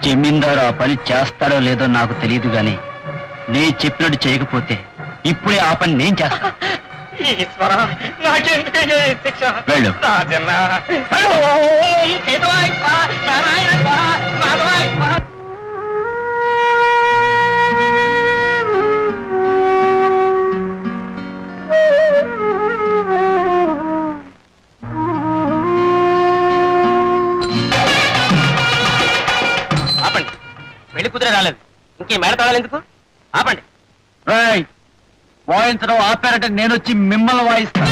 జమీందారు ఆ పని చేస్తాడో లేదో నాకు తెలియదు గాని నే చెప్పినట్టు చేయకపోతే ఇప్పుడే ఆ పని నేను చేస్తా. వెళ్ళు. ఆపండి, పెళ్లి కుదిరే రాలేదు, ఇంకే మేడ తాళాలు ఎందుకు? ఆపండి. వాయించడం ఆపారంటే నేను వచ్చి మిమ్మల్ని వాయిస్తాను.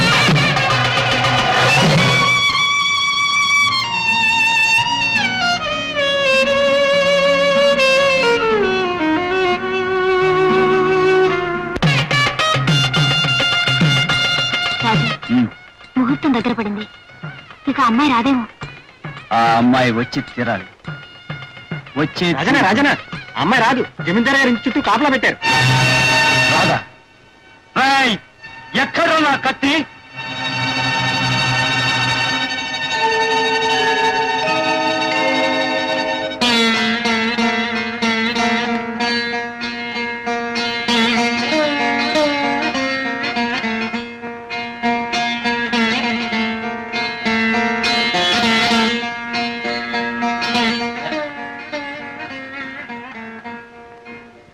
ముహూర్తం దగ్గర పడింది, ఇక అమ్మాయి రాదేమో. ఆ అమ్మాయి వచ్చి తీరాలి. వచ్చి రాజనా అమ్మాయి రాదు, జమీందారు గారి ఇంటి చుట్టూ కాపలా పెట్టారు. రాదా? ఎక్కడో నా కత్తి?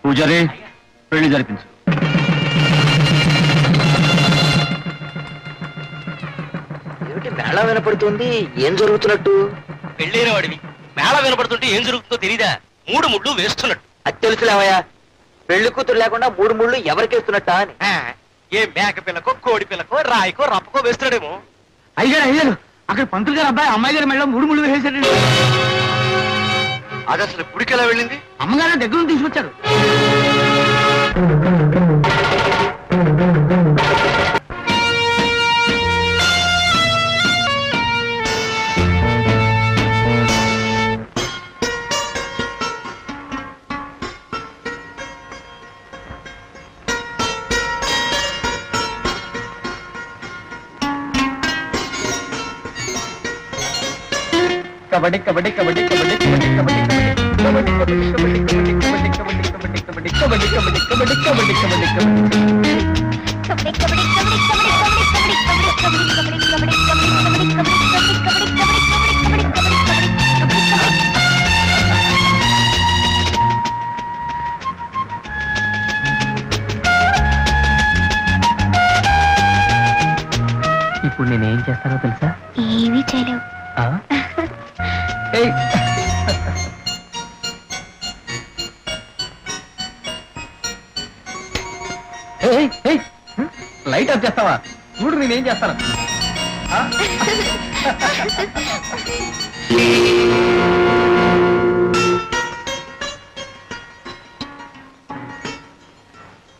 పూజారి, పెళ్లి జరిపించు. ఏమిటి మేళ వినపడుతుంది? ఏం జరుగుతున్నట్టు? పెళ్ళైన వాడివి మేళ వినపడుతుంటే ఏం జరుగుతుందో తెలీదా? 3 ముళ్ళు వేస్తున్నట్టు. అది తెలుసులేవయ్యా, పెళ్లి కూతురు లేకుండా 3 ముళ్ళు ఎవరికేస్తున్నట్ట అని. ఏ మేక పిల్లకో కోడి పిల్లకో రాయికో రప్పకో వేస్తున్నాడేమో. అయ్యారు అక్కడ పంతులు గారు అబ్బాయి అమ్మాయి గారి మెడలో 3 ముళ్ళు వేసాడు. అది అసలు గుడికి ఎలా వెళ్ళింది? అమ్మగారు దగ్గర నుంచి తీసుకొచ్చారు. కబడ్డీ కబడ్డీ కబడ్డీ కబడ్డీ కబడ్డీ కబడ్డీ కబడ్డీ కబడ్డీ కబడ్డీ కబడ్డీ కబడ్డీ కబడ్డీ కబడ్డీ కబడ్డీ కబడ్డీ కబడ్డీ కబడ్డీ ఇప్పుడు నేనేం చేస్తానో తెలుసా? ఏమీ చేయలేవు. లైట్ ఆఫ్ చేస్తావా? చూడు నేనేం చేస్తాను.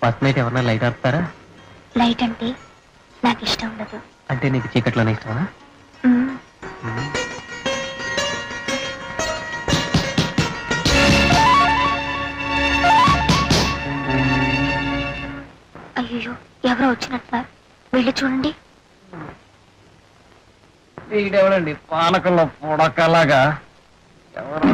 ఫస్ట్ నైట్ ఎవరన్నా లైట్ ఆపుతారా? లైట్ అంటే నాకు ఇష్టం ఉండదు. అంటే నీకు చీకట్లోనే ఇష్టమా? అయ్యో, ఎవరో వచ్చినట్టున్నారు, వెళ్ళి చూడండి. వీడెవడండి పానకంలో పొడకలాగా? ఎవరు?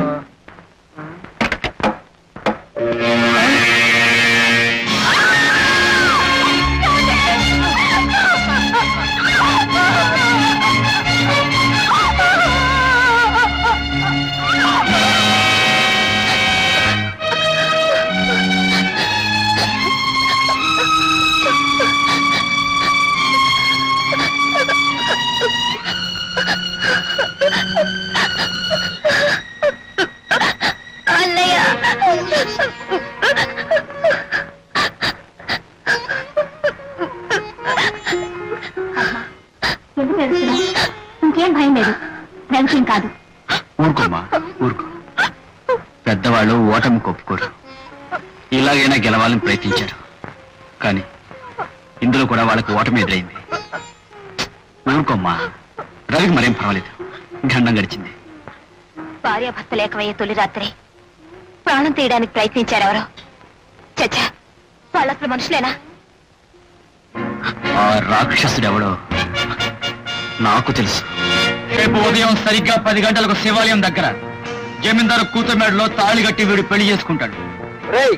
ఇంకేం భయం లేదు, టెన్షన్ కాదు. ఊరుకోమ్మా, ఊరుకో. పెద్దవాళ్ళు ఓటమి కొప్పుకోరు. ఇలాగైనా గెలవాలని ప్రయత్నించారు, కానీ ఇందులో కూడా వాళ్ళకి ఓటమి ఎదురైంది. ఊరుకోమ్మా, రవికి మరేం పర్వాలేదు, గండం గడిచింది. భార్యాభర్త లేకవయ్యే తొలి రాత్రి ప్రాణం తీయడానికి ప్రయత్నించారెవరో. చచ్చా, వాళ్ళు అసలు మనుషులేనా? ఆ రాక్షసుడెవడో నాకు తెలుసు. రేపు ఉదయం సరిగ్గా 10 గంటలకు శివాలయం దగ్గర జమీందారు కూతురుమేడలో తాళి కట్టి వీడు పెళ్లి చేసుకుంటాడు. రేయ్,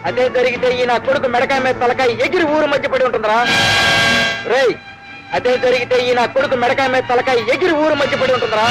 అదే జరిగితే ఈ నా కొడుకు మెడకాయ మీద తలకాయ ఎగిరి ఊరు మధ్య పడి ఉంటుందిరా. రేయ్, అదే జరిగితే ఈ నా కొడుకు మెడకాయ మీద తలకాయ ఎగిరి ఊరు మధ్య పడి ఉంటుందిరా.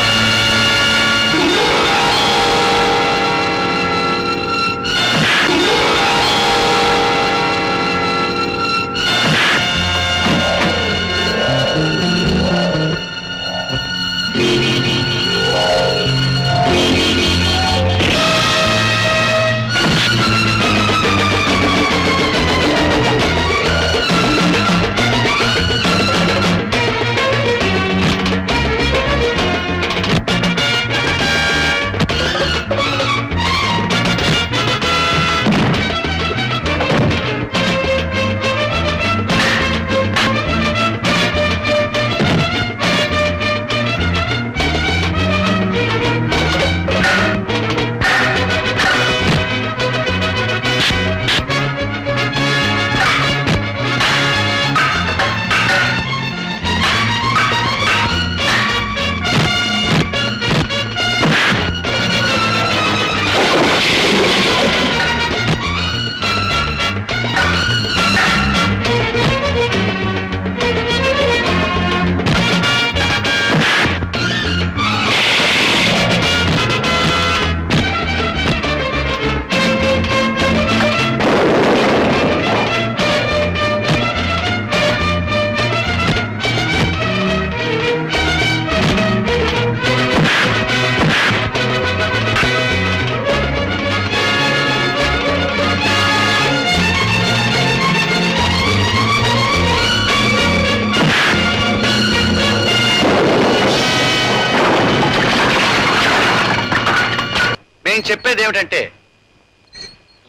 నేను చెప్పేది ఏమిటంటే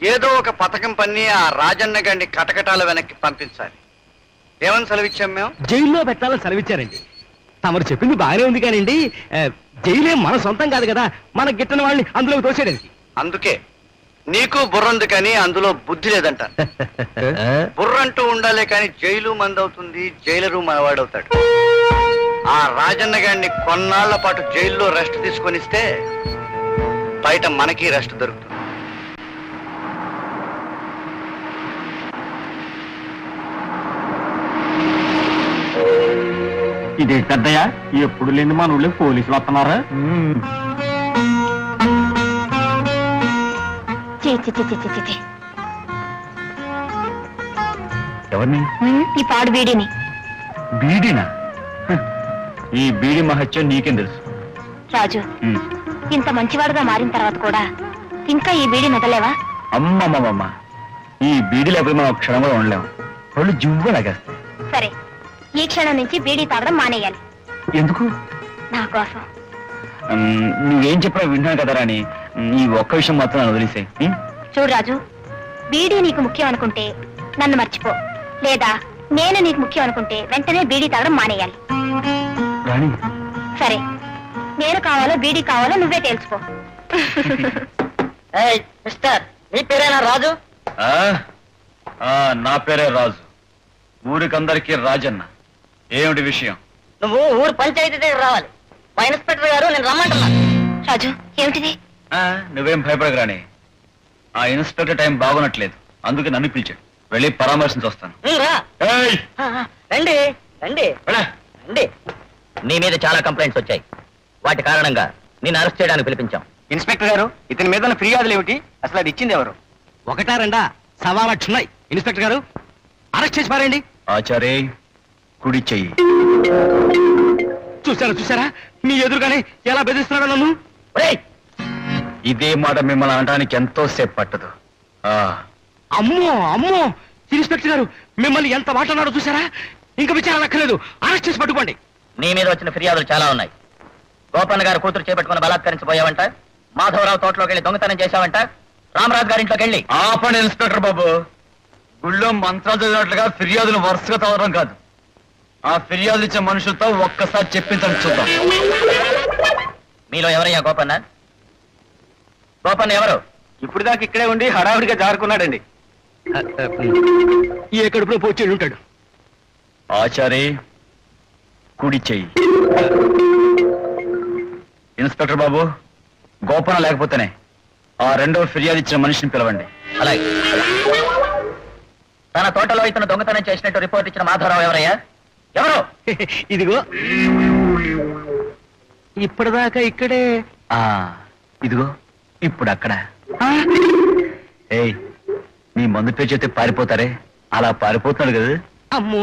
ఏదో ఒక పథకం పన్ని ఆ రాజన్న గారిని కటకటాల వెనక్కి పంపించాలి. ఏమని సెలవిచ్చాం మేము? జైల్లో పెట్టాలని సెలవిచ్చారండి. తమరు చెప్పింది బాగానే ఉంది కానివ్వండి, జైలేం మన సొంతం కాదు కదా, మన గిట్టని వాళ్ళని అందులోకి తోసేయడానికి. అందుకే నీకు బుర్రంది కానీ అందులో బుద్ధి లేదంట. బుర్రంటూ ఉండాలే కానీ జైలు మందవుతుంది, జైలరు మనవాడవుతాడు. ఆ రాజన్న గారిని కొన్నాళ్ల పాటు జైల్లో రెస్ట్ తీసుకొనిస్తే బయట మనకి రెస్ట్ దొరుకుతుంది. ఇదే పెద్దయ్య, ఎప్పుడు లేని మన ఊళ్ళో పోలీసులు వస్తున్నారా? ఎవరిని? ఈ పాడు బీడీని. బీడీనా? ఈ బీడీ మహత్యం నీకేం తెలుసు? రాజు, ఇంత మంచివాడుగా మారిన తర్వాత కూడా ఇంకా ఈ బీడీ నదలేవా? అమ్మమ్మమ్మ, ఈ బీడీ లేకపోతే మనం క్షణం కూడా ఉండలేము. వాళ్ళు జువ్వ లాగేస్తాయి. సరే, ఈ క్షణం నుంచి బీడీ తాగడం మానేయాలి. ఎందుకు? నా కోసం. నువ్వేం చెప్పినా వింటున్నాను కదా రాని, ఈ ఒక్క విషయం మాత్రం నన్ను వదిలేసాయి. చూడు రాజు, బీడీ నీకు ముఖ్యం అనుకుంటే నన్ను మర్చిపో, లేదా నేను నీకు ముఖ్యం అనుకుంటే వెంటనే బీడీ తాగడం మానేయాలి. రాణి, సరే, నేను కావాలో బీడీ కావాలో నువ్వే తెలుసుకో. మిస్టర్, నీ పేరేనా రాజు? నా పేరే రాజు, ఊరికందరికీ రాజన్న. ఏమిటి విషయం? నువ్వు ఊరు పంచాయతీ దగ్గర రావాలి. మా ఇన్స్పెక్టర్ గారు నేను రమ్మంటున్నా. రాజు, ఏమిటిది? నువ్వేం భయపడగరాని, ఆ ఇన్స్పెక్టర్ టైం బాగున్నట్లేదు, అందుకే నన్ను పిలిచాడు. వెళ్ళి పరామర్శించి వస్తాను. రండి రండి రండి. నీ మీద చాలా కంప్లైంట్స్ వచ్చాయి. వాటి కారణంగా నేను అరెస్ట్ చేయడానికి పిలిపించాం. ఇన్స్పెక్టర్ గారు, ఇతని మీద ఫిర్యాదులు ఏమిటి? అసలు అది ఇచ్చింది ఎవరు? ఒకటా రెండా? 1.25 లక్షలు. ఇన్స్పెక్టర్ గారు, అరెస్ట్ చేసి పారండి. ఆచారే, కుడి చెయ్యి. చూసారా మీ ఎదురుగానే ఎలా బెదిరిస్తున్నాడు నన్ను? ఇదే మాట మిమ్మల్ని అనడానికి ఎంతో సేపు పట్టదు. అమ్మో అమ్మో, ఇన్స్పెక్టర్ గారు మిమ్మల్ని ఎంత మాట అన్నాడో చూసారా? ఇంకా విచారణ అక్కర్లేదు, అరెస్ట్ చేసి పట్టుకోండి. నీ మీద వచ్చిన ఫిర్యాదులు చాలా ఉన్నాయి. గోపన్న గారు కూతురు చేపట్టుకుని బలాత్కరించిపోయావంట, మాధవరావు తోటలోకి వెళ్ళి దొంగతనం చేశావంట, రామరాజు గారింట్లోకి వెళ్ళి. ఆపండి ఇన్స్పెక్టర్ బాబు, గుళ్ళో మంత్రాలు చదివినట్లుగా ఫిర్యాదులు వరుసగా చదవడం కాదు. ఆ ఫిర్యాదు ఇచ్చే మనుషులతో ఒక్కసారి చెప్పించండి చూద్దాం. మీలో ఎవరయ్యా గోపన్న? గోపన్న ఎవరు? ఇప్పుడు దాకా ఇక్కడే ఉండి హడావిడిగా జారుకున్నాడండి. ఏ కడుపులో పోచి ఉంటాడు. ఆచారి, కుడి చెయ్యి. ఇన్స్పెక్టర్ బాబు, గోపన లేకపోతేనే ఆ రెండో ఫిర్యాదు ఇచ్చిన మనిషిని పిలవండి. అలాగే. తన తోటలో ఇతను దొంగతనం చేసినట్టు రిపోర్ట్ ఇచ్చిన మాధవరావు ఎవరయ్యా? ఎవరు? ఇదిగో ఇప్పటిదాకా ఇక్కడే. ఇదిగో ఇప్పుడు అక్కడ. ఏయ్, నీ మందు పేరు చెప్తే పారిపోతారే, అలా పారిపోతున్నాడు కదా. అమ్మో,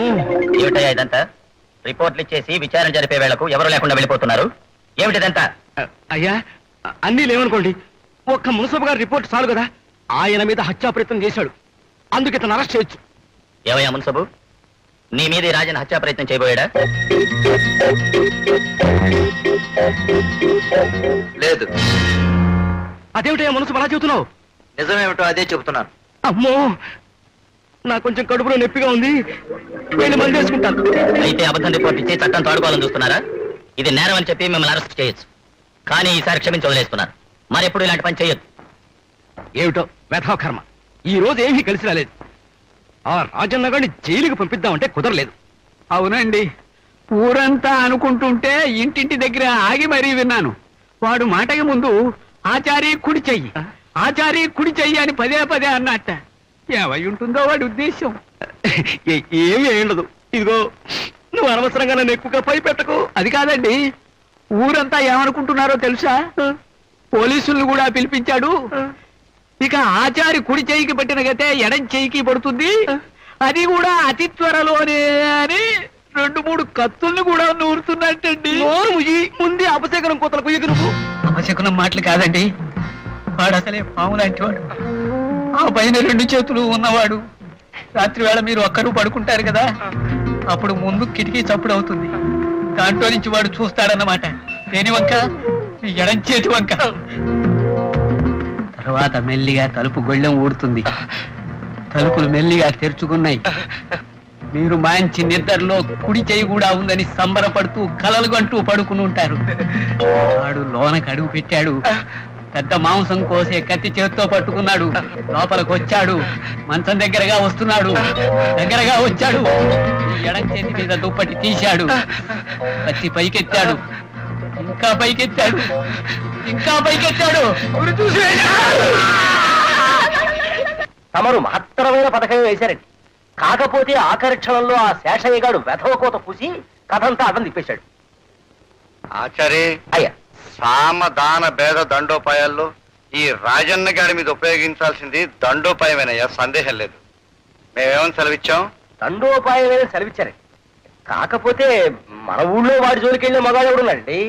ఏమిటయ్యా ఇదంతా? రిపోర్ట్లు ఇచ్చేసి విచారణ జరిపే వేళకు ఎవరు లేకుండా వెళ్ళిపోతున్నారు. ఏమిటిదంతా? అయ్యా, అన్నీ లేవనుకోండి, ఒక్క మున్సబ్ గారి రిపోర్ట్ చాలు కదా. ఆయన మీద హత్యా ప్రయత్నం చేశాడు, అందుకు ఇతను అరెస్ట్ చేయొచ్చు. ఏవయ్యా మున్సబు, నీ మీద ఈ రాజన్ హత్యా ప్రయత్నం చేయబోయాడా? లేదు. అదేమిటయ్యా మున్సబ్ అలా చెబుతున్నావు? నిజమేమిటో అదే చెబుతున్నాను. అమ్మో, నాకు కొంచెం కడుపులో నొప్పిగా ఉంది, వెళ్ళి మంది వేసుకుంటాను. అయితే అబద్ధం రిపోర్ట్ ఇచ్చి చట్టం తోడుకోవాలని చూస్తున్నారా? ఇది నేరం అని చెప్పి మిమ్మల్ని అరెస్ట్ చేయొచ్చు, కానీ ఈసారి క్షమించి వదిలేస్తున్నారు. మరెప్పుడు ఇలాంటి పని చేయొద్దు. ఏమిటో వెధవ కర్మ, ఈ రోజు ఏమీ కలిసి రాలేదు. ఆ రాజన్న గారిని జైలుకి పంపిద్దామంటే కుదరలేదు. అవునండి, ఊరంతా అనుకుంటుంటే ఇంటింటి దగ్గర ఆగి మరీ విన్నాను. వాడు మాటకి ముందు ఆచారి కుడి చెయ్యి, ఆచారి కుడి చెయ్యి అని పదే పదే అన్నట్ట. ఏమై ఉంటుందో వాడి ఉద్దేశం. ఏమీ ఉండదు. ఇదిగో, నువ్వు అనవసరంగా నన్ను ఎక్కువగా పై పెట్టకు. అది కాదండి, ఊరంతా ఏమనుకుంటున్నారో తెలుసా? పోలీసులను కూడా పిలిపించాడు. ఇక ఆచారి కుడి చెయ్యికి పట్టిన గతే ఎడం చెయ్యికి పడుతుంది, అది కూడా అతి త్వరలోనే అని 2-3 కత్తుల్ని కూడా నూరుతున్నట్టండి. ముందే అపశకనం కోతలకు ఎగురు. అపశకునం మాటలు కాదండి, వాడు అసలే పాము లాంటి వాడు. ఆ పైన 2 చేతులు ఉన్నవాడు. రాత్రి వేళ మీరు ఒక్కరూ పడుకుంటారు కదా, అప్పుడు ముందు కిటికీ చప్పుడు అవుతుంది. దాంట్లో నుంచి వాడు చూస్తాడన్నమాట. దేని వంక? ఎడం చేతి వంక. తర్వాత మెల్లిగా తలుపు గొళ్ళెం ఊడుతుంది. తలుపులు మెల్లిగా తెరుచుకున్నాయి. మీరు మంచి నిద్రలో కుడి చేయి కూడా ఉందని సంబరపడుతూ కలలు గంటూ పడుకుని ఉంటారు. వాడు లోనకు అడుగు పెట్టాడు. పెద్ద మాంసం కోసే కత్తి చేతితో పట్టుకున్నాడు. లోపలికి వచ్చాడు. మంచం దగ్గరగా వస్తున్నాడు. దగ్గరగా వచ్చాడు. ఎడం చేతి మీద దుప్పటి తీశాడు. కత్తి పైకెత్తాడు. ఇంకా పైకెత్తాడు. ఇంకా పైకెత్తాడు. తమరు మహత్తరమైన పథకం వేశారండి. కాకపోతే ఆఖరి క్షణంలో ఆ శేషయ్య గాడు వెధవ కోత పూసి కథంతా అర్థం తిప్పేశాడు. ఆచారి, అయ్యా, సామదాన భేద దండోపాయాల్లో ఈ రాజన్న గారి మీద ఉపయోగించాల్సింది దండోపాయమేనయ్యా, సందేహం లేదు. మేమేమని సెలవిచ్చాం? దండోపాయమైన సెలవిచ్చారండి. కాకపోతే మన ఊళ్ళో వాడి జోలికి వెళ్ళే మగాడు ఎవడున్నాడండి?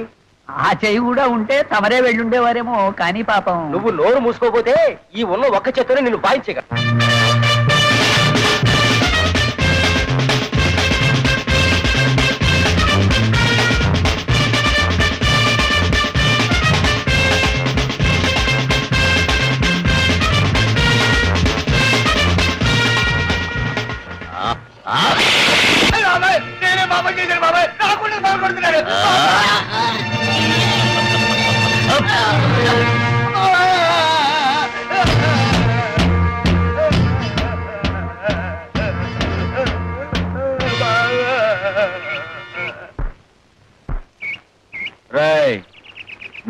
ఆ చెయ్యి కూడా ఉంటే తమరే వెళ్ళుండేవారేమో, కానీ పాపం. నువ్వు నోరు మూసుకోపోతే ఈ ఉన్న ఒక్క చేత్తోనే నిన్ను బాయించగ. నేనే బాబాయ్ చేశాను. బాబాయ్ రాకుండా బాగుపడుతున్నాడు. రాయ్,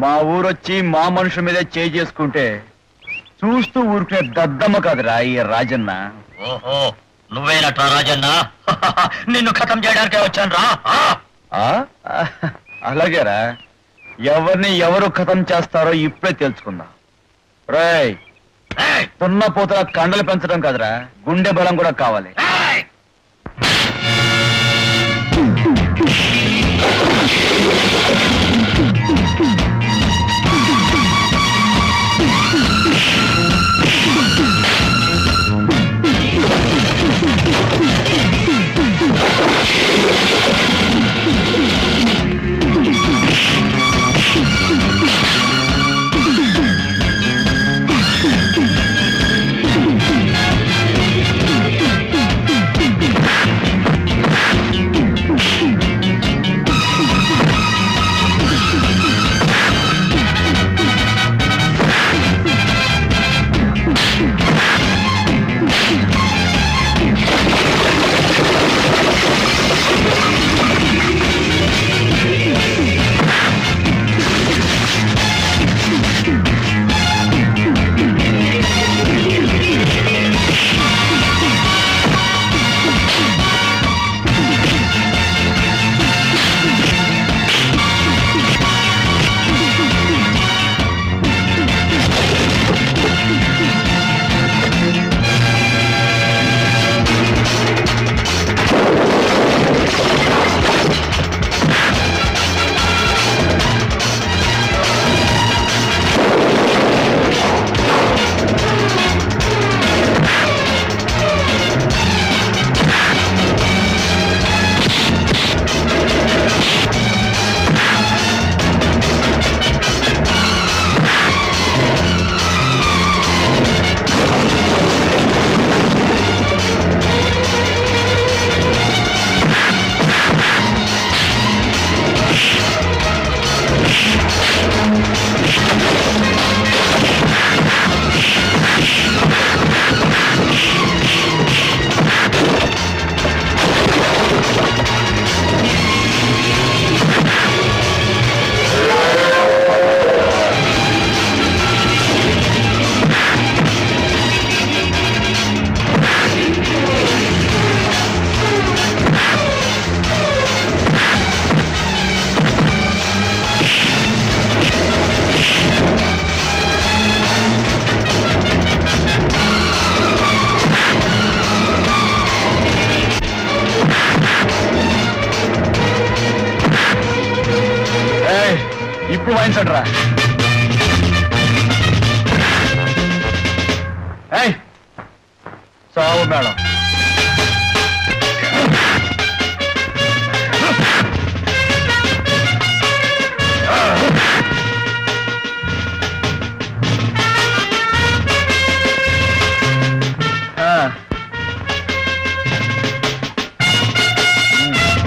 మా ఊరొచ్చి మా మనుషుల మీద చేయి చేసుకుంటే చూస్తూ ఊరుకునే దద్దమ్మ కాదురా ఈ రాజన్న. ఓహో, నువ్వేనట్రా రాజన్న? నిన్ను ఖతం చేయడానికే వచ్చాను రా. అలాగేరా, ఎవరిని ఎవరు ఖతం చేస్తారో ఇప్పుడే తెలుసుకుందాం. రాయ్, తున్నపోతల కండలు పెంచడం కాదురా, గుండె బలం కూడా కావాలి. రా. ఏయ్, సావు మేడం.